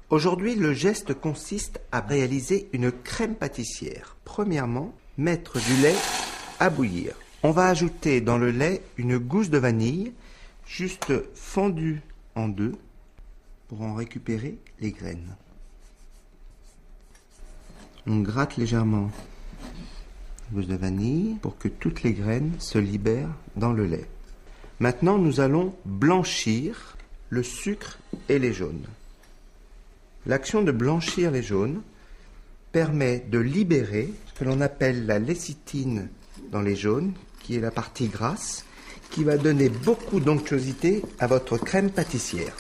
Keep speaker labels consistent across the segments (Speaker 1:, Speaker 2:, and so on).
Speaker 1: Aujourd'hui, le geste consiste à réaliser une crème pâtissière. Premièrement, mettre du lait à bouillir. On va ajouter dans le lait une gousse de vanille, juste fondue en deux, pour en récupérer les graines. On gratte légèrement la gousse de vanille pour que toutes les graines se libèrent dans le lait. Maintenant, nous allons blanchir le sucre et les jaunes. L'action de blanchir les jaunes permet de libérer ce que l'on appelle la lécithine dans les jaunes, qui est la partie grasse, qui va donner beaucoup d'onctuosité à votre crème pâtissière.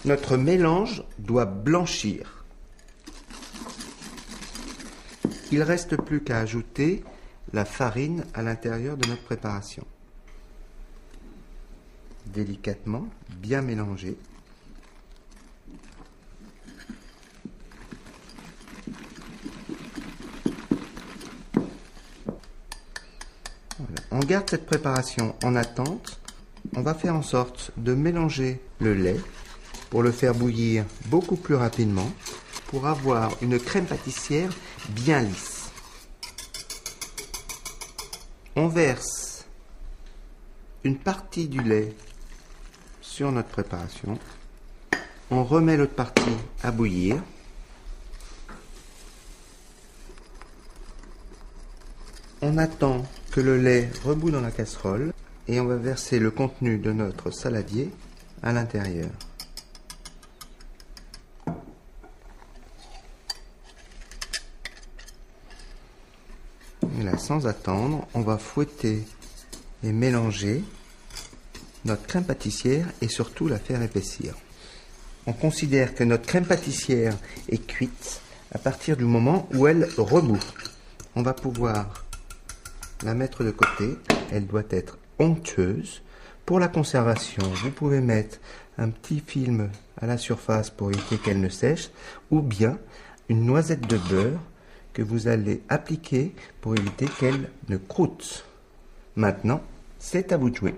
Speaker 1: Notre mélange doit blanchir. Il ne reste plus qu'à ajouter la farine à l'intérieur de notre préparation. Délicatement, bien mélanger. Voilà. On garde cette préparation en attente. On va faire en sorte de mélanger le lait pour le faire bouillir beaucoup plus rapidement pour avoir une crème pâtissière bien lisse. On verse une partie du lait sur notre préparation. On remet l'autre partie à bouillir. On attend que le lait rebout dans la casserole et on va verser le contenu de notre saladier à l'intérieur. Et là, sans attendre, on va fouetter et mélanger notre crème pâtissière et surtout la faire épaissir. On considère que notre crème pâtissière est cuite à partir du moment où elle rebout. On va pouvoir la mettre de côté. Elle doit être onctueuse. Pour la conservation, vous pouvez mettre un petit film à la surface pour éviter qu'elle ne sèche, ou bien une noisette de beurre que vous allez appliquer pour éviter qu'elle ne croûte. Maintenant, c'est à vous de jouer.